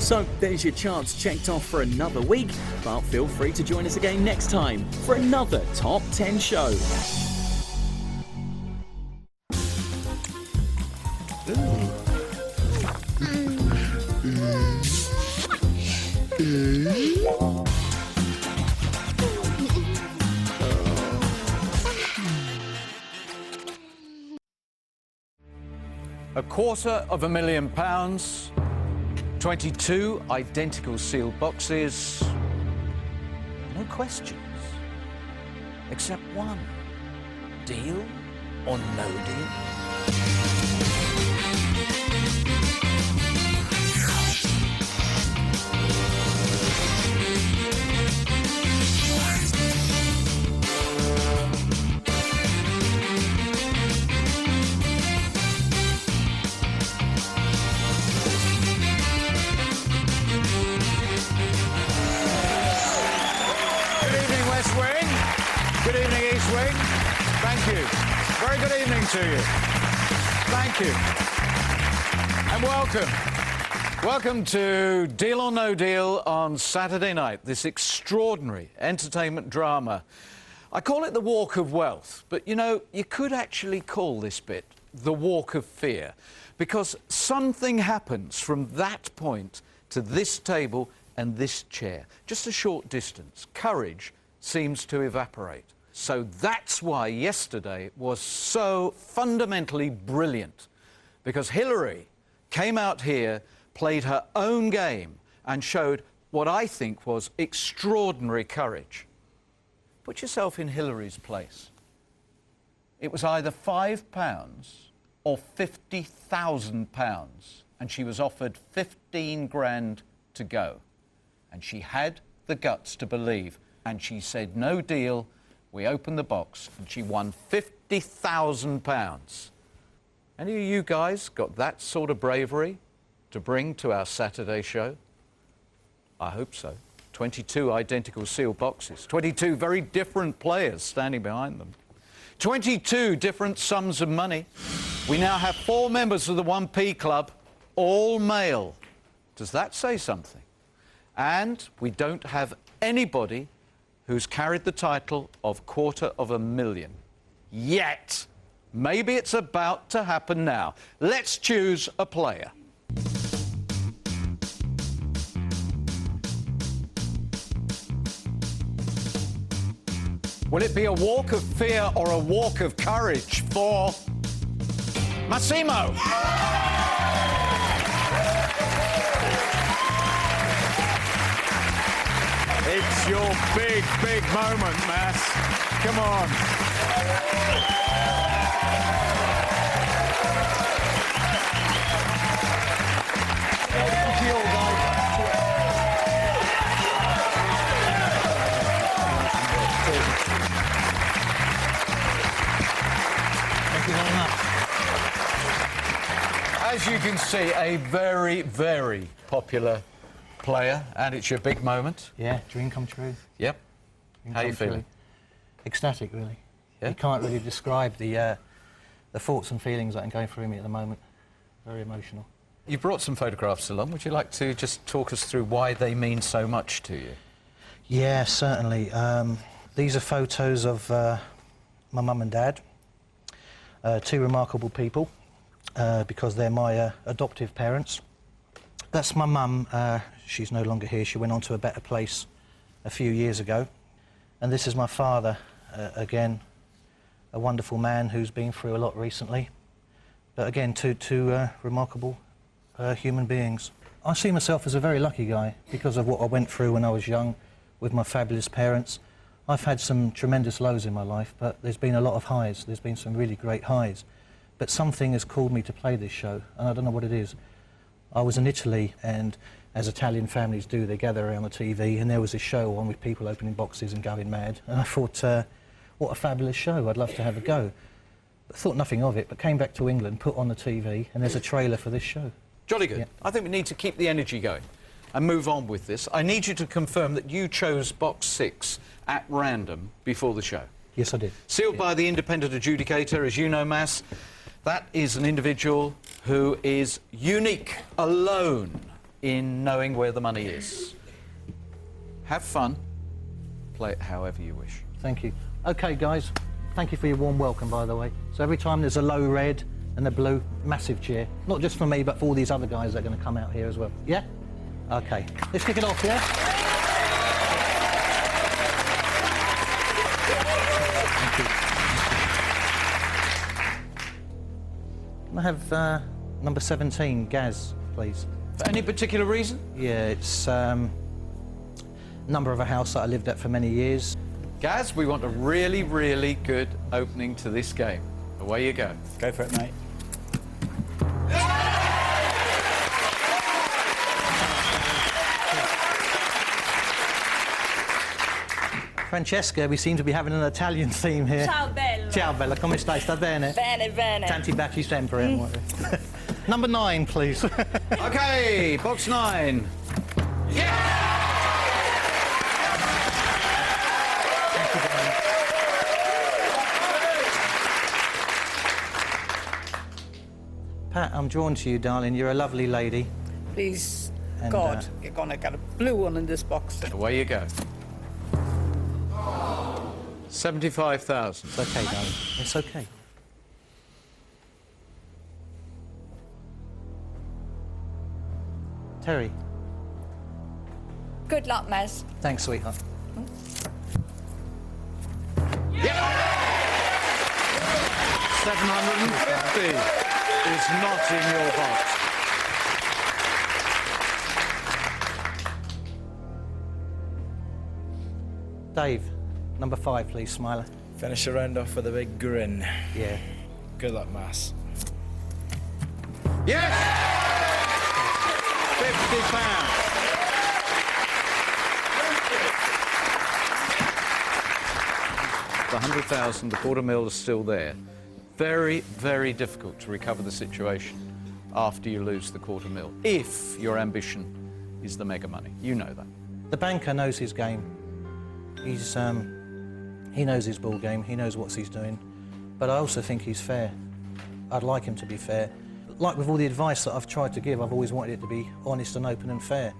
So there's your chance checked off for another week, but feel free to join us again next time for another Top 10 show. £250,000, 22 identical sealed boxes, no questions, except one. Deal or no deal? Good evening, East Wing. Thank you. Very good evening to you. Thank you. And welcome. Welcome to Deal or No Deal on Saturday night, this extraordinary entertainment drama. I call it the Walk of Wealth, but, you know, you could actually call this bit the Walk of Fear, because something happens from that point to this table and this chair. Just a short distance. Courage seems to evaporate. So that's why yesterday was so fundamentally brilliant, because Hillary came out here, played her own game and showed what I think was extraordinary courage. Put yourself in Hillary's place. It was either £5 or £50,000, and she was offered 15 grand to go. And she had the guts to believe, and she said, no deal. We opened the box, and she won £50,000. Any of you guys got that sort of bravery to bring to our Saturday show? I hope so. 22 identical sealed boxes, 22 very different players standing behind them, 22 different sums of money. We now have 4 members of the 1p Club, all male. Does that say something? And we don't have anybody who's carried the title of $250,000 yet. Maybe it's about to happen now. Let's choose a player. Will it be a walk of fear or a walk of courage for Massimo? It's your big, big moment, Mass. Come on. Thank you all, guys. Thank you very much. As you can see, a very, very popular player, and it's your big moment. Yeah, dream come true. Yep. How are you feeling? Ecstatic, really. Yeah? You can't really describe the thoughts and feelings that are going through me at the moment. Very emotional. You brought some photographs along. Would you like to just talk us through why they mean so much to you? Yeah, certainly. These are photos of my mum and dad, 2 remarkable people, because they're my adoptive parents. That's my mum. She's no longer here. She went on to a better place a few years ago. And this is my father, again, a wonderful man who's been through a lot recently. But again, two remarkable human beings. I see myself as a very lucky guy because of what I went through when I was young with my fabulous parents. I've had some tremendous lows in my life, but there's been a lot of highs. There's been some really great highs. But something has called me to play this show, and I don't know what it is. I was in Italy, and as Italian families do, they gather around the TV, and there was this show on with people opening boxes and going mad. And I thought, what a fabulous show, I'd love to have a go. I thought nothing of it, but came back to England, put on the TV, and there's a trailer for this show. Jolly good. Yeah. I think we need to keep the energy going and move on with this. I need you to confirm that you chose box 6 at random before the show. Yes, I did. Sealed by the independent adjudicator, as you know, Mass. That is an individual who is unique, alone, in knowing where the money is. Have fun. Play it however you wish. Thank you. OK, guys, thank you for your warm welcome, by the way. So every time there's a low red and a blue, massive cheer. Not just for me, but for all these other guys that are going to come out here as well. Yeah? OK. Let's kick it off, yeah? Thank you. Can I have number 17, Gaz, please? For any particular reason? Yeah, it's number of a house that I lived at for many years. Gaz, we want a really, really good opening to this game. Away you go. Go for it, mate. Francesca, we seem to be having an Italian theme here. Ciao bello. Ciao bella, come stai? Sta bene? Bene, bene. Tanti baci sempre. Number 9, please. OK, box 9. Pat, I'm drawn to you, darling. You're a lovely lady. Please, And, God, you're gonna get a blue one in this box. Away you go. 75,000. It's OK, darling. It's OK. Terry. Good luck, Maz. Thanks, sweetheart. 750 is not in your box. Dave, number 5, please, Smiler. Finish the round off with a big grin. Yeah. Good luck, Mass. Yes! £50. The 100,000, the $250,000 is still there. Very, very difficult to recover the situation after you lose the $250,000, if your ambition is the mega money. You know that. The banker knows his game. He knows his ball game. He knows what he's doing. But I also think he's fair. I'd like him to be fair. Like with all the advice that I've tried to give, I've always wanted it to be honest and open and fair.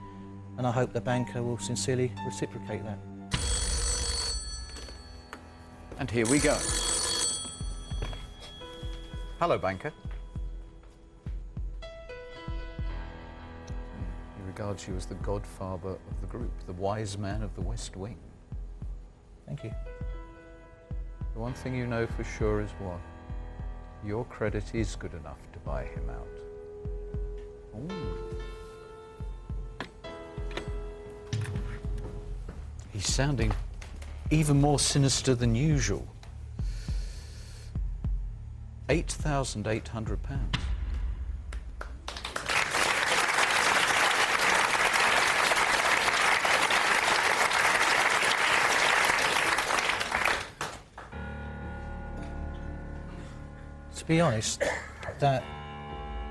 And I hope the banker will sincerely reciprocate that. And here we go. Hello, banker. He regards you as the godfather of the group, the wise man of the West Wing. Thank you. The one thing you know for sure is what? Your credit is good enough to buy him out. Ooh. He's sounding even more sinister than usual. £8,800. To be honest, that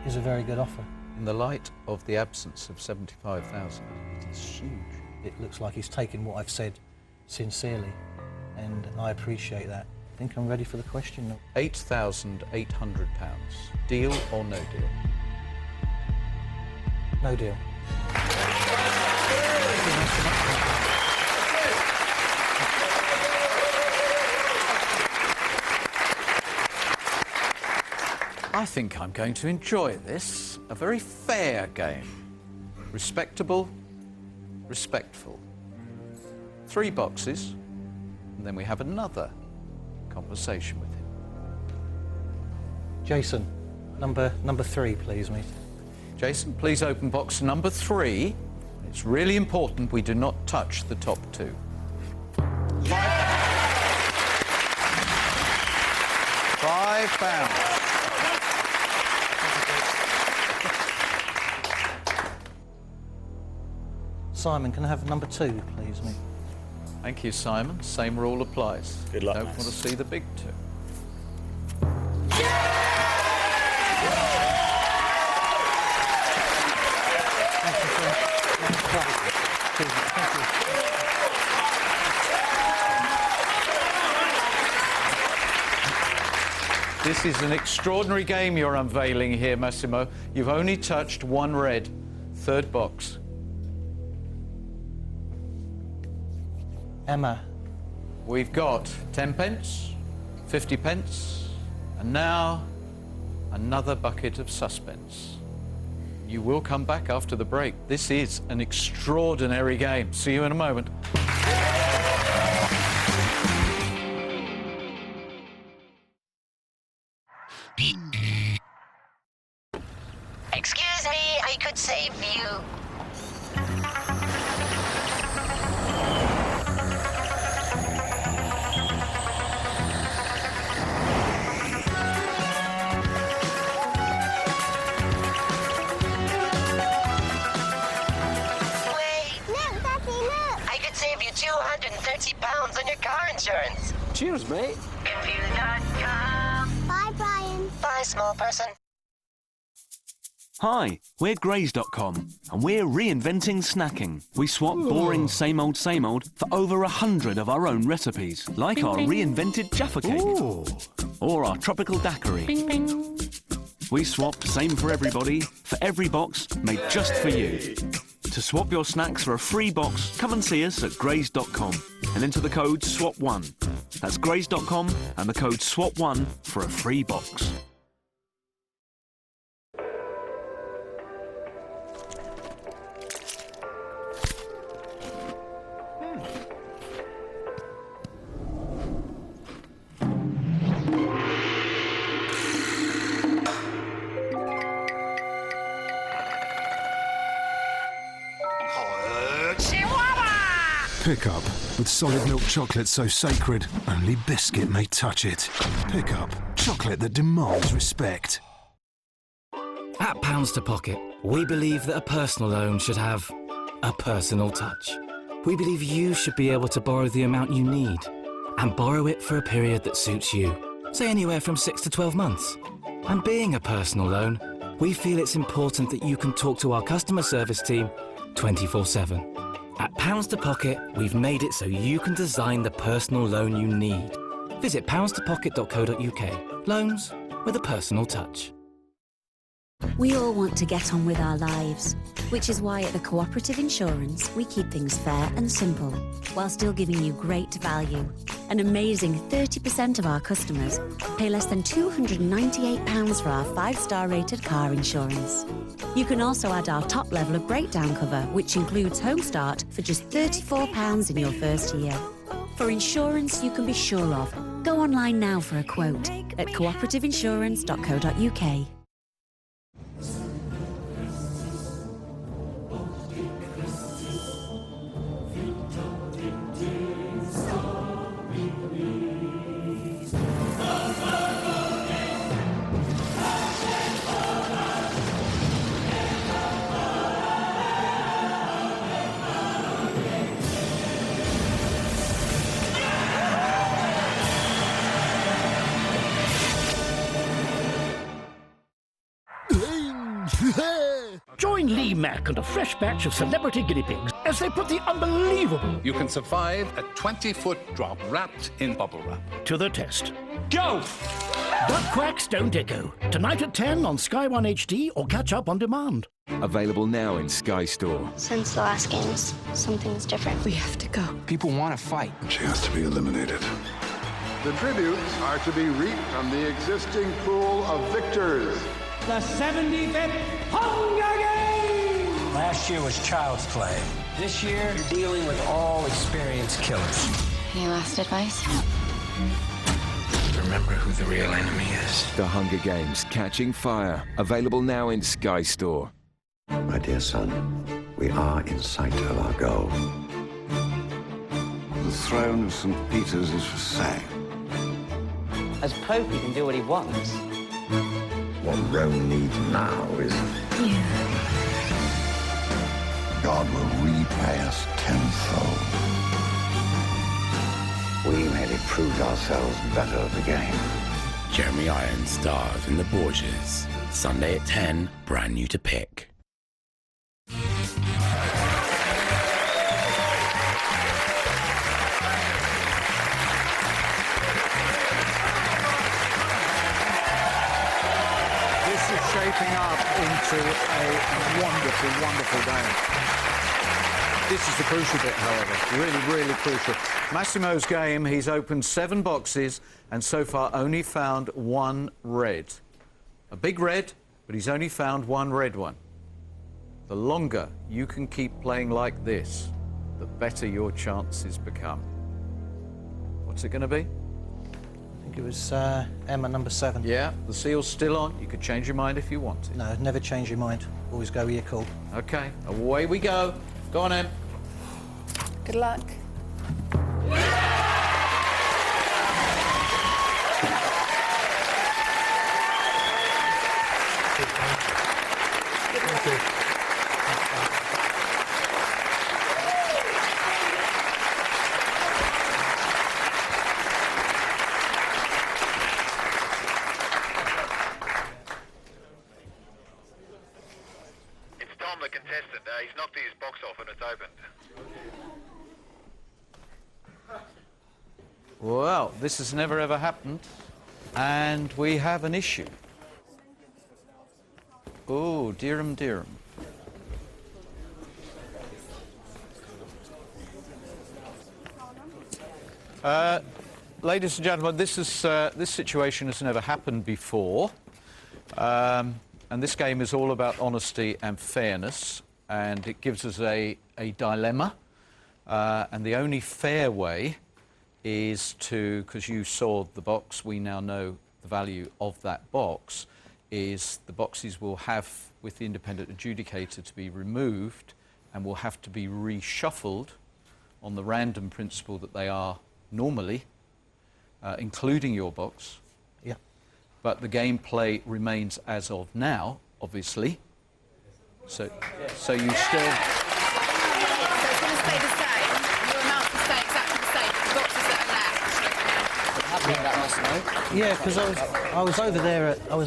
is a very good offer. In the light of the absence of 75,000, it is huge. It looks like he's taken what I've said sincerely, and I appreciate that. I think I'm ready for the question now. £8,800. Deal or no deal? No deal. I think I'm going to enjoy this. A very fair game. Respectable, respectful. 3 boxes, and then we have another conversation with him. Jason, number 3, please, mate. Jason, please open box number 3. It's really important we do not touch the top 2. £5. Simon, can I have number 2, please, mate? Thank you, Simon. Same rule applies. Good luck, Don't Mass. want to see the big 2. This is an extraordinary game you're unveiling here, Massimo. You've only touched 1 red, third box. Emma. We've got 10 pence, 50 pence, and now another bucket of suspense. You will come back after the break. This is an extraordinary game. See you in a moment. Excuse me, I could save you. £230 on your car insurance. Cheers, mate. Computer.com. Bye, Brian. Bye, small person. Hi, we're Graze.com, and we're reinventing snacking. We swap boring same old for over 100 of our own recipes, like our reinvented Jaffa cake or our tropical daiquiri. We swap same for everybody, for every box, made just for you. To swap your snacks for a free box, come and see us at Graze.com and enter the code SWAP1. That's Graze.com and the code SWAP1 for a free box. Pickup, with solid milk chocolate so sacred, only biscuit may touch it. Pickup, chocolate that demands respect. At Pounds to Pocket, we believe that a personal loan should have a personal touch. We believe you should be able to borrow the amount you need and borrow it for a period that suits you, say anywhere from 6 to 12 months. And being a personal loan, we feel it's important that you can talk to our customer service team 24/7. At Pounds to Pocket, we've made it so you can design the personal loan you need. Visit poundstopocket.co.uk. Loans with a personal touch. We all want to get on with our lives, which is why at the Cooperative Insurance we keep things fair and simple, while still giving you great value. An amazing 30% of our customers pay less than £298 for our 5-star rated car insurance. You can also add our top level of breakdown cover, which includes Home Start for just £34 in your first year. For insurance you can be sure of, go online now for a quote at cooperativeinsurance.co.uk. Join Lee Mack and a fresh batch of celebrity guinea pigs as they put the unbelievable... You can survive a 20-foot drop wrapped in bubble wrap. ...to the test. Go! Duck Quacks Don't Echo. Tonight at 10 on Sky One HD or catch up on demand. Available now in Sky Store. Since the last games, something's different. We have to go. People want to fight. She has to be eliminated. The tributes are to be reaped from the existing pool of victors. The 75th Hunger Games! Last year was child's play. This year, you're dealing with all experienced killers. Any last advice? Remember who the real enemy is. The Hunger Games Catching Fire. Available now in Sky Store. My dear son, we are in sight of our goal. The throne of St. Peter's is for sale. As Pope, he can do what he wants. What Rome needs now is... God will repay us tenfold. We merely proved ourselves better at the game. Jeremy Irons stars in The Borgias. Sunday at 10, brand new to pick. Shaping up into a wonderful, wonderful game. This is the crucial bit, however. Really, really crucial. Massimo's game, he's opened 7 boxes and so far only found 1 red. A big red, but he's only found 1 red one. The longer you can keep playing like this, the better your chances become. What's it going to be? I think it was Emma, number 7. Yeah, the seal's still on. You could change your mind if you want to. No, never change your mind. Always go with your call. OK, away we go. Go on, Em. Good luck. It's Tom, the contestant. He's knocked his box off and it's opened. Well, this has never ever happened, and we have an issue. Oh, dearum, dearum. Ladies and gentlemen, this situation has never happened before, and this game is all about honesty and fairness, and it gives us a dilemma, and the only fair way is to, because you saw the box, we now know the value of that box, is the boxes will have, with the independent adjudicator, to be removed and will have to be reshuffled on the random principle that they are normally, including your box. Yeah. But the gameplay remains as of now, obviously. So you still... So it's going to stay the same. Your amounts will stay exactly the same. The boxes that are left. Yeah, because I was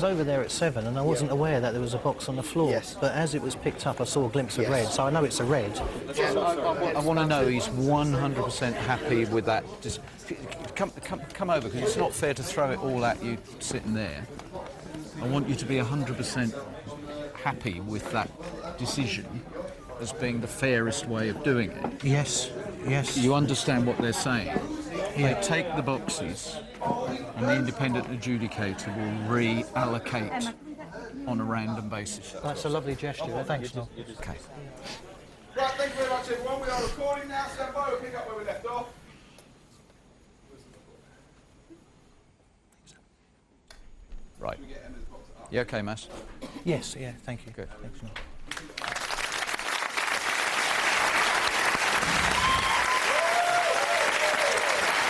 over there at 7, and I wasn't aware that there was a box on the floor. Yes. But as it was picked up, I saw a glimpse of red, so I know it's a red. I want to know he's 100% happy with that. Just come over, because it's not fair to throw it all at you sitting there. I want you to be 100% happy with that decision as being the fairest way of doing it. Yes, yes. You understand what they're saying? Yeah. They take the boxes and the independent adjudicator will reallocate on a random basis. That's a lovely gesture. Thanks, Noel. Okay. Right, thank you very much, everyone. We are recording now. Stand by. We'll pick up where we left off. Right. You okay, Mass? Yes, yeah, thank you. Good. Thanks, Noel.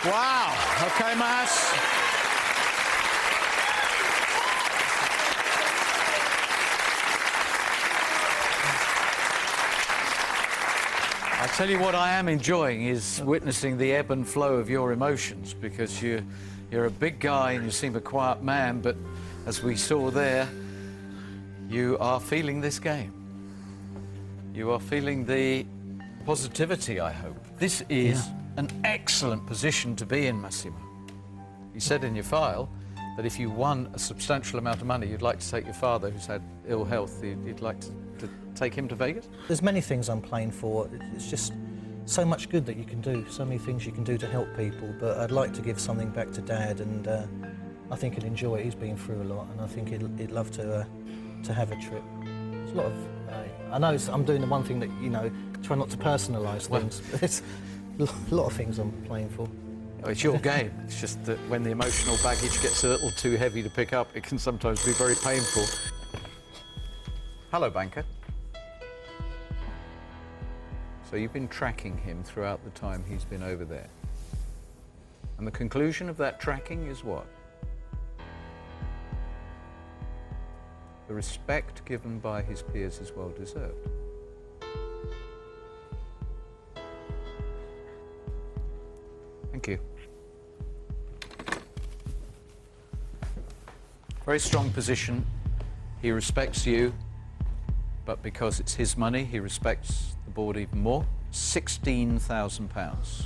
Wow. Okay, Mass. I tell you what I am enjoying is witnessing the ebb and flow of your emotions, because you're a big guy and you seem a quiet man, but as we saw there, you are feeling this game. You are feeling the positivity, I hope. This is an excellent position to be in, Massimo. You said in your file that if you won a substantial amount of money, you'd like to take your father, who's had ill health, you'd like to take him to Vegas? There's many things I'm playing for. It's just so much good that you can do, so many things you can do to help people, but I'd like to give something back to Dad, and I think he'd enjoy it. He's been through a lot, and I think he'd love to have a trip. There's a lot of... I know I'm doing the one thing that, you know, try not to personalise things, but there's a lot of things I'm playing for. Oh, it's your game. It's just that when the emotional baggage gets a little too heavy to pick up, it can sometimes be very painful. Hello, banker. So you've been tracking him throughout the time he's been over there. And the conclusion of that tracking is what? The respect given by his peers is well deserved. Thank you. Very strong position. He respects you, but because it's his money, he respects the board even more. £16,000.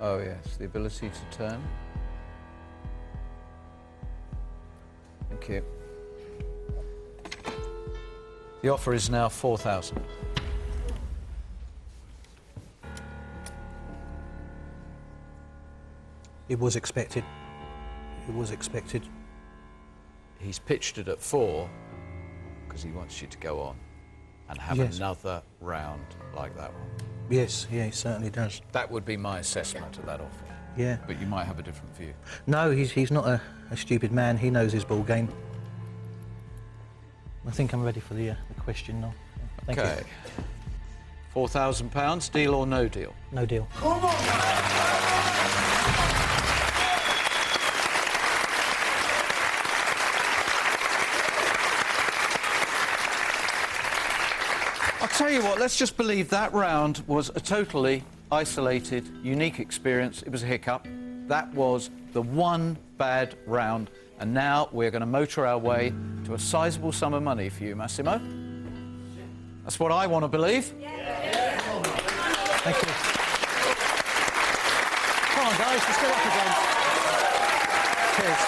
Oh, yes, the ability to turn. Thank you. The offer is now 4,000. It was expected. It was expected. He's pitched it at 4 because he wants you to go on and have another round like that one. Yes, yeah, he certainly does. That would be my assessment of that offer. Yeah. But you might have a different view. No, he's not a stupid man. He knows his ball game. I think I'm ready for the question now. Thank you. £4,000, deal or no deal? No deal. Come on! I'll tell you what, let's just believe that round was a totally isolated, unique experience. It was a hiccup. That was the one bad round. And now we're going to motor our way to a sizable sum of money for you, Massimo. That's what I want to believe. Thank you. Come on, guys, let's get up again. Cheers.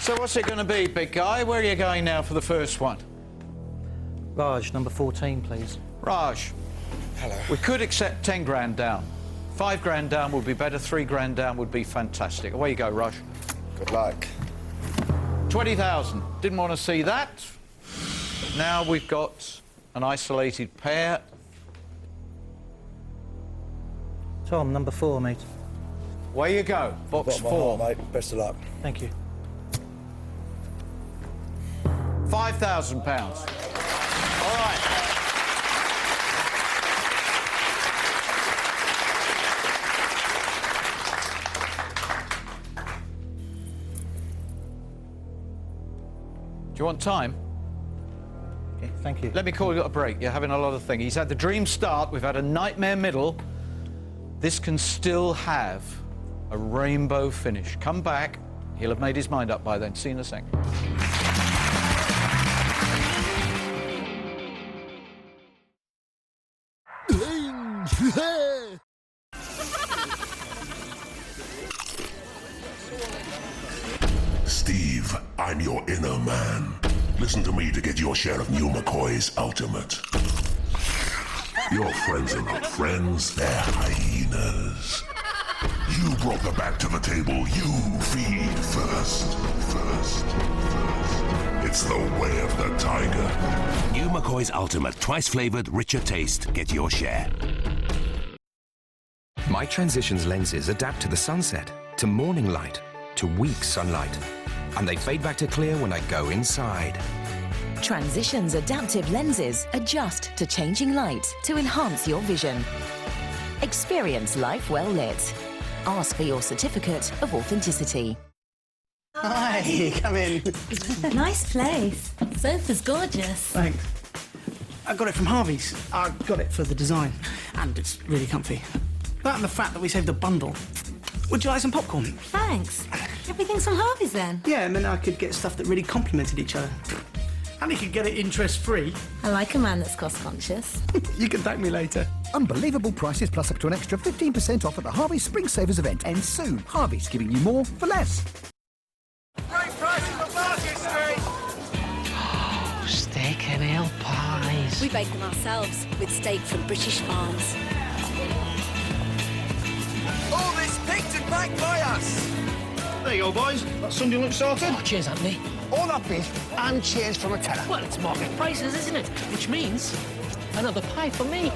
So what's it going to be, big guy? Where are you going now for the first one? Raj, number 14, please. Raj. Hello. We could accept 10 grand down. 5 grand down would be better, 3 grand down would be fantastic. Away you go, Raj. Good luck. 20,000. Didn't want to see that. Now we've got an isolated pair. Tom, number 4, mate. Away you go. Box 4. Mate. Best of luck. Thank you. £5,000. All right. Do you want time? Okay, thank you. Let me call you a break. You're having a lot of things. He's had the dream start. We've had a nightmare middle. This can still have a rainbow finish. Come back. He'll have made his mind up by then. See you in a second. Steve, I'm your inner man. Listen to me to get your share of New McCoy's ultimate. Your friends are not friends, they're hyenas. You brought the bat to the table, you feed first. It's the way of the tiger. New McCoy's ultimate, twice flavored, richer taste. Get your share. My Transitions lenses adapt to the sunset, to morning light, to weak sunlight, and they fade back to clear when I go inside. Transitions adaptive lenses adjust to changing light to enhance your vision. Experience life well lit. Ask for your certificate of authenticity. Hi, come in. Nice place. Sofa's gorgeous. Thanks. I got it from Harvey's. I got it for the design, and it's really comfy. That and the fact that we saved a bundle. Would you like some popcorn? Thanks. Everything's from Harvey's then? Yeah, and then I could get stuff that really complemented each other. And you could get it interest-free. I like a man that's cost-conscious. You can thank me later. Unbelievable prices plus up to an extra 15% off at the Harvey's Spring Savers event. Ends soon. Harvey's giving you more for less. Great prices on Market Street! Oh, steak and ale pies. We bake them ourselves with steak from British farms. All this picked and packed by us! There you go, boys. That Sunday lunch sorted? Oh, cheers, Anthony. All that beef and cheers from a tenner. Well, it's market prices, isn't it? Which means another pie for me.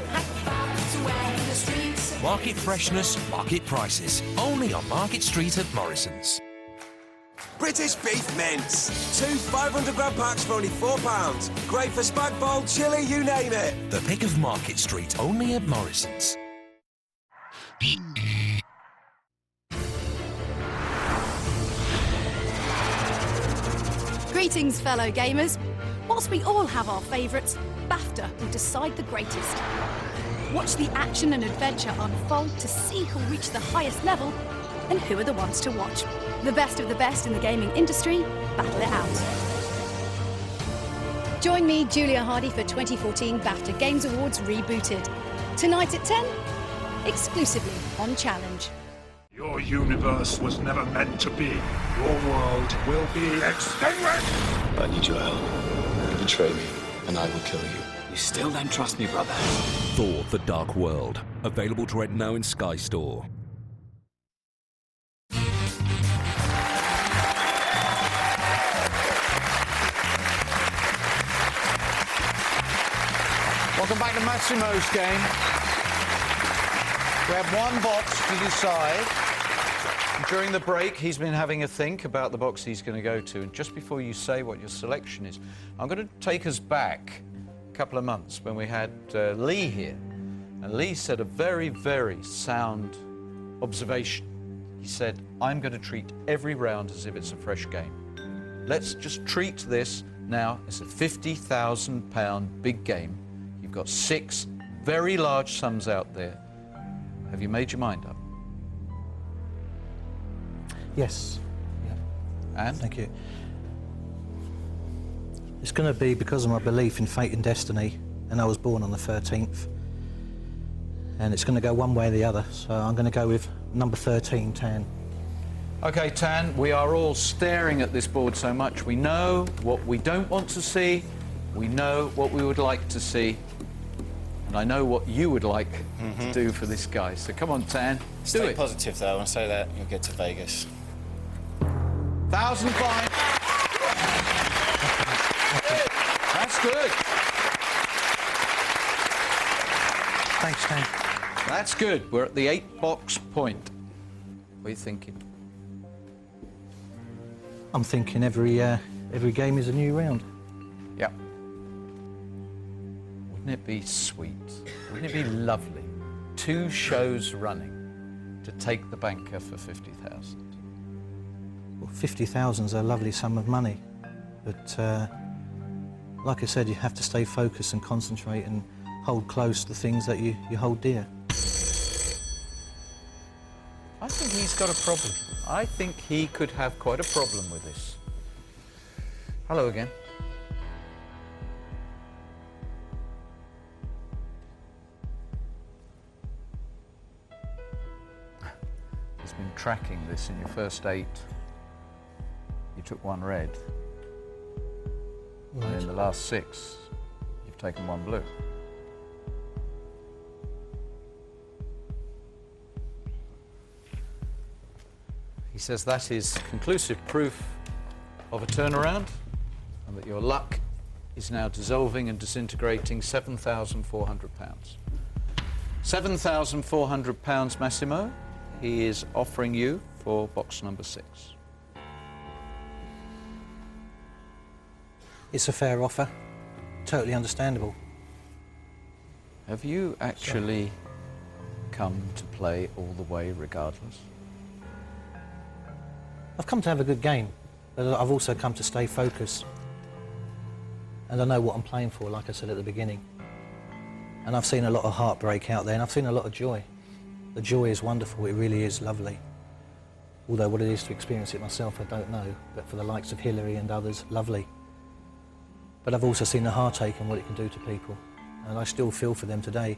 Market freshness, market prices. Only on Market Street at Morrison's. British beef mince. 2 500-gram packs for only £4. Great for spag bowl, chilli, you name it. The pick of Market Street, only at Morrison's. Greetings, fellow gamers. Whilst we all have our favourites, BAFTA will decide the greatest. Watch the action and adventure unfold to see who'll reach the highest level and who are the ones to watch. The best of the best in the gaming industry, battle it out. Join me, Julia Hardy, for 2014 BAFTA Games Awards Rebooted. Tonight at 10, exclusively on Challenge. Your universe was never meant to be. Your world will be extinguished! I need your help. You betray me, and I will kill you. You still don't trust me, brother? Thor: The Dark World. Available to rent now in Sky Store. Welcome back to Massimo's game. We have one box to decide. During the break, he's been having a think about the box he's going to go to. And just before you say what your selection is, I'm going to take us back a couple of months when we had Lee here. And Lee said a very, very sound observation. He said, I'm going to treat every round as if it's a fresh game. Let's just treat this now as a £50,000 big game. You've got 6 very large sums out there. Have you made your mind up? Yes. Yeah. And? Thank you. It's going to be because of my belief in fate and destiny, and I was born on the 13th. And it's going to go one way or the other, so I'm going to go with number 13, Tan. OK, Tan, we are all staring at this board so much. We know what we don't want to see. We know what we would like to see. And I know what you would like to do for this guy. So come on, Tan, do Stay it. positive, though, and say that you'll get to Vegas. 1,000 fine. That's good. Thanks, Tan. That's good. We're at the 8-box point. What are you thinking? I'm thinking every game is a new round. Yeah. Wouldn't it be sweet? Wouldn't it be lovely? 2 shows running to take the banker for 50,000. Well, 50,000 is a lovely sum of money, but like I said, you have to stay focused and concentrate and hold close the things that you hold dear. I think he's got a problem. I think he could have quite a problem with this. Hello again. He's been tracking this. In your first 8, you took 1 red. Right. And in the last 6, you've taken 1 blue. He says that is conclusive proof of a turnaround and that your luck is now dissolving and disintegrating. £7,400. £7,400, Massimo, he is offering you for box number 6. It's a fair offer, totally understandable. Have you actually come to play all the way regardless? I've come to have a good game, but I've also come to stay focused. And I know what I'm playing for, like I said at the beginning. And I've seen a lot of heartbreak out there, and I've seen a lot of joy. The joy is wonderful, it really is lovely. Although what it is to experience it myself, I don't know. But for the likes of Hillary and others, lovely. But I've also seen the heartache and what it can do to people. And I still feel for them today.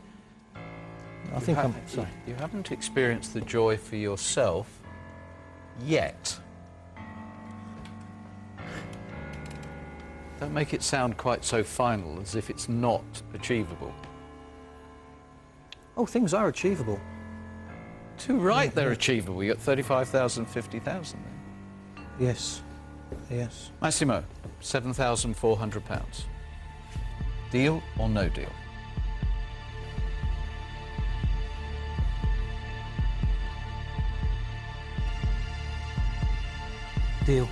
I think I'm sorry. You haven't experienced the joy for yourself yet. Don't make it sound quite so final, as if it's not achievable. Oh, things are achievable. Too right, they're achievable. You got 35,000, 50,000 then. Yes, yes. Massimo, £7,400. Deal or no deal? Deal.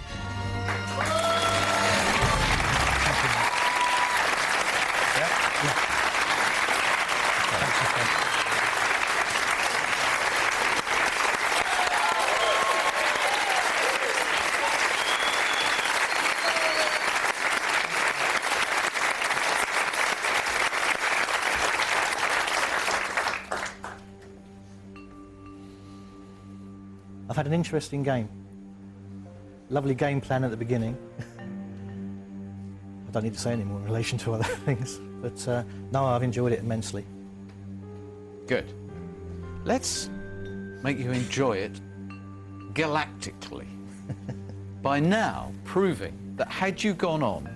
I've had an interesting game. Lovely game plan at the beginning. don't need to say any more in relation to other things. But no, I've enjoyed it immensely. Good. Let's make you enjoy it galactically by now proving that had you gone on,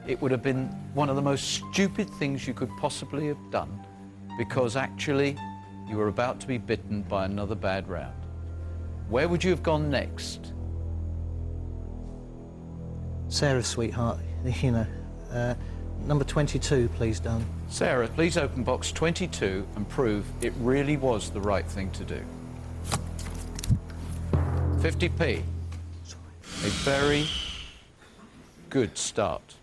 it would have been one of the most stupid things you could possibly have done, because actually you were about to be bitten by another bad round. Where would you have gone next? Sarah, sweetheart, you know, number 22, please, darling. Sarah, please open box 22 and prove it really was the right thing to do. 50p. A very good start.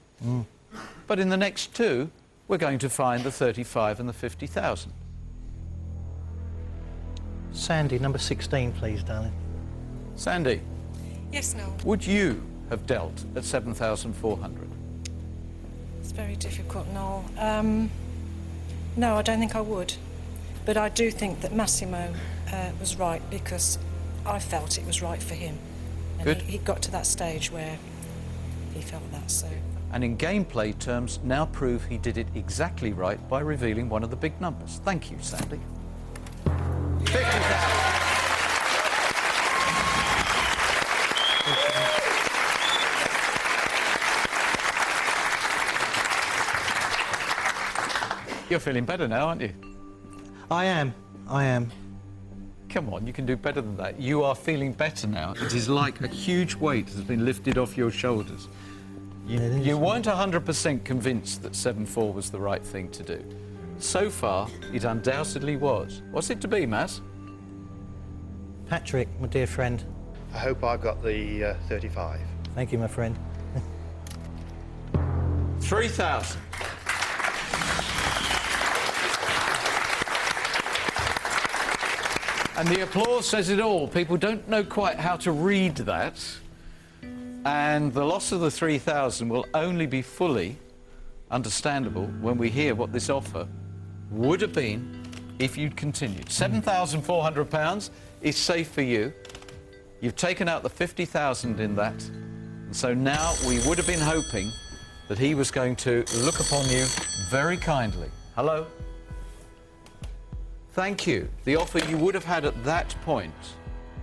But in the next two, we're going to find the 35 and the 50,000. Sandy, number 16, please, darling. Sandy. Yes, Noel. Would you have dealt at 7,400? It's very difficult, Noel. No, I don't think I would. But I do think that Massimo was right, because I felt it was right for him. And Good. He got to that stage where he felt that, so... And in gameplay terms, now prove he did it exactly right by revealing one of the big numbers. Thank you, Sandy. 50,000. You're feeling better now, aren't you? I am. Come on, you can do better than that. You are feeling better now. It is like a huge weight has been lifted off your shoulders. You weren't 100% convinced that 7-4 was the right thing to do. So far, it undoubtedly was. What's it to be, Mass? Patrick, my dear friend. I hope I got the 35. Thank you, my friend. 3,000. And the applause says it all. People don't know quite how to read that. And the loss of the 3,000 will only be fully understandable when we hear what this offer would have been if you'd continued. £7,400 is safe for you. You've taken out the 50,000 in that. And so now we would have been hoping that he was going to look upon you very kindly. Hello? Thank you. The offer you would have had at that point,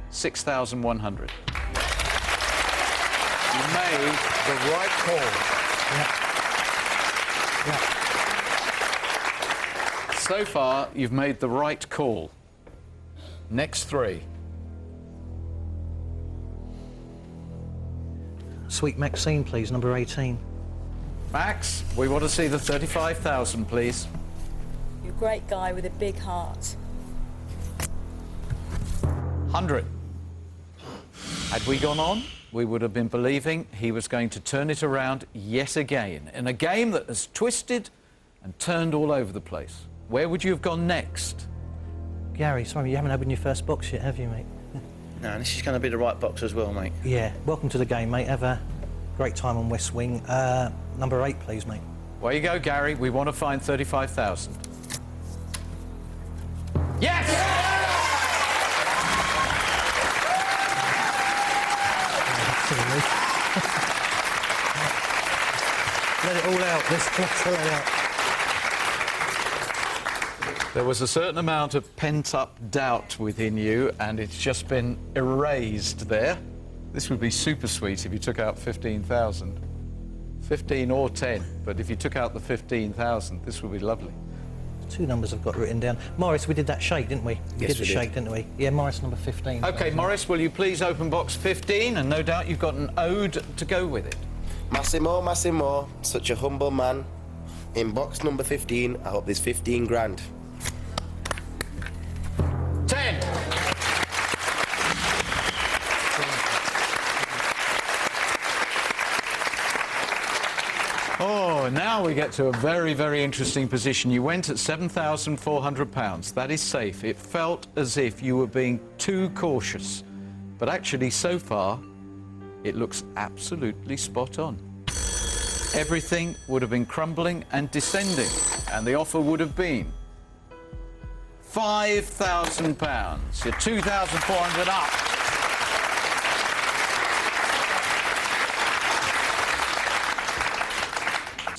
6,100. You made the right call. Yeah. So far, you've made the right call. Next three. Sweet Maxine, please, number 18. Max, we want to see the 35,000, please. You're a great guy with a big heart. 100. Had we gone on, we would have been believing he was going to turn it around yet again in a game that has twisted and turned all over the place. Where would you have gone next? Gary, sorry, you haven't opened your first box yet, have you, mate? No, this is going to be the right box as well, mate. Yeah, welcome to the game, mate. Have a great time on West Wing. Number 8, please, mate. Where you go, Gary. We want to find 35,000. Yes! Let it all out. Let's let it out. There was a certain amount of pent-up doubt within you, and it's just been erased there. This would be super sweet if you took out 15,000. 15 or 10, but if you took out the 15,000, this would be lovely. 2 numbers I've got written down. Morris, we did that shake, didn't we? Yes, we did the we shake, didn't we? Yeah, Morris, number 15. OK, Morris, will you please open box 15? And no doubt you've got an ode to go with it. Massimo, Massimo, such a humble man. In box number 15, I hope there's 15 grand. 10. Oh, now we get to a very, very interesting position. You went at £7,400. That is safe. It felt as if you were being too cautious. But actually, so far, it looks absolutely spot on. Everything would have been crumbling and descending, and the offer would have been £5,000. You're 2,400 up.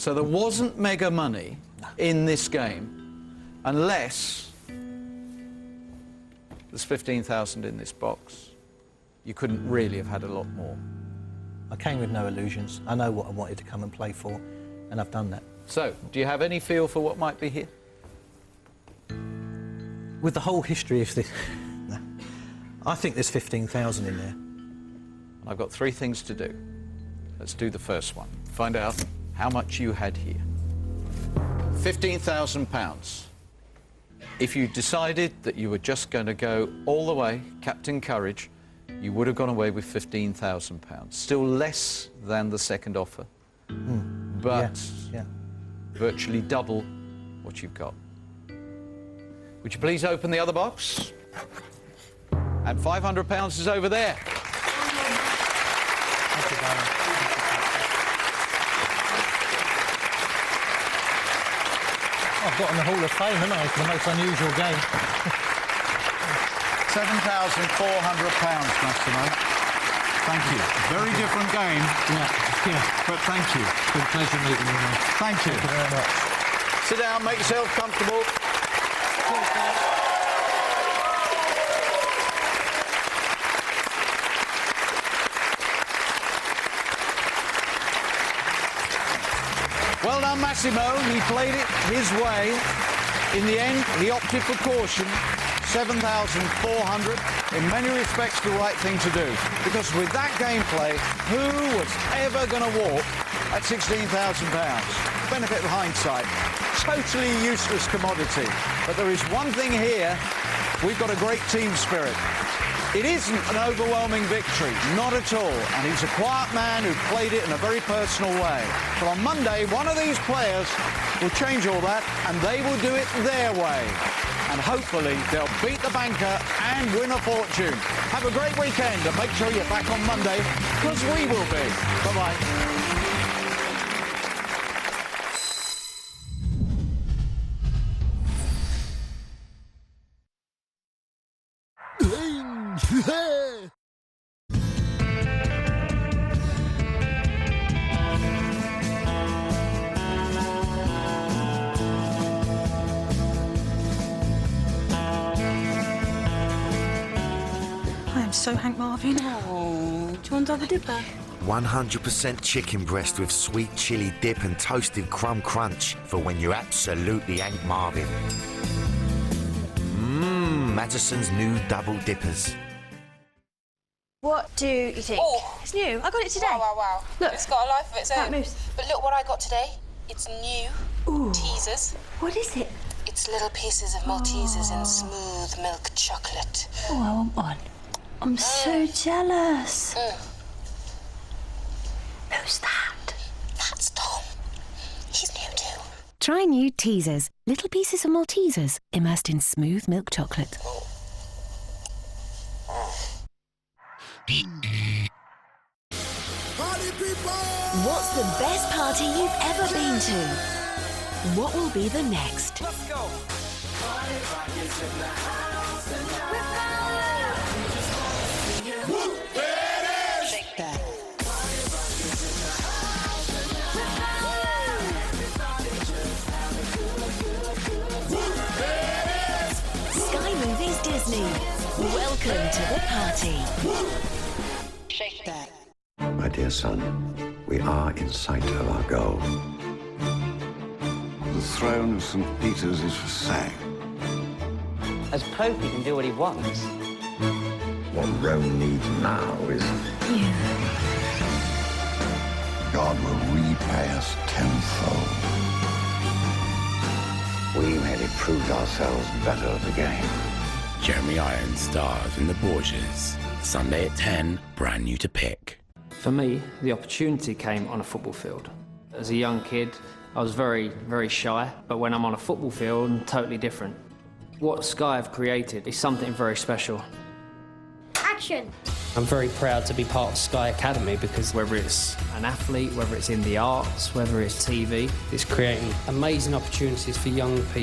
So there wasn't mega money in this game unless there's 15,000 in this box. You couldn't really have had a lot more. I came with no illusions. I know what I wanted to come and play for, and I've done that. So, do you have any feel for what might be here? With the whole history of this, I think there's 15,000 in there. I've got 3 things to do. Let's do the first one. Find out how much you had here. £15,000. If you decided that you were just going to go all the way, Captain Courage, you would have gone away with £15,000. Still less than the second offer, but virtually double what you've got. Would you please open the other box? And £500 is over there. Thank you, Darren. I've got in the Hall of Fame, haven't I, for the most unusual game. £7,400, Massimo. Thank you. Very different game. Yeah. But thank you. It's been a pleasure meeting you, mate. Thank you. Thank you very much. Sit down, make yourself comfortable. Well done, Massimo. He played it his way. In the end, he opted for caution. 7,400. In many respects, the right thing to do. Because with that gameplay, who was ever going to walk at £16,000? Benefit of hindsight. Totally useless commodity. But there is one thing here. We've got a great team spirit. It isn't an overwhelming victory, not at all. And he's a quiet man who played it in a very personal way. But on Monday, one of these players will change all that, and they will do it their way. And hopefully, they'll beat the banker and win a fortune. Have a great weekend, and make sure you're back on Monday, because we will be. Bye-bye. I am so Hank Marvin. Oh, do you want another dipper? 100% chicken breast with sweet chili dip and toasted crumb crunch for when you're absolutely Hank Marvin. Madison's new double dippers. What do you think? Oh, it's new. I got it today. Wow. Look, it's got a life of its own. moves. But look what I got today. It's new teasers. What is it? It's little pieces of Maltesers in smooth milk chocolate. Oh, I want one. I'm so jealous. Who's that? That's Tom. He's new too. Try new teasers. Little pieces of Maltesers immersed in smooth milk chocolate. Party people! What's the best party you've ever been to? What will be the next? Let's go! Shake that. Sky Movies Disney. Welcome to the party. Shake that. My dear son, we are in sight of our goal. The throne of St. Peter's is for sale. As Pope, he can do what he wants. What Rome needs now is... You. God will repay us tenfold. We merely proved ourselves better at the game. Jeremy Irons stars in The Borgias. Sunday at 10, brand new to pick. For me, the opportunity came on a football field. As a young kid, I was very, very shy, but when I'm on a football field, I'm totally different. What Sky have created is something very special. Action! I'm very proud to be part of Sky Academy because whether it's an athlete, whether it's in the arts, whether it's TV, it's creating amazing opportunities for young people.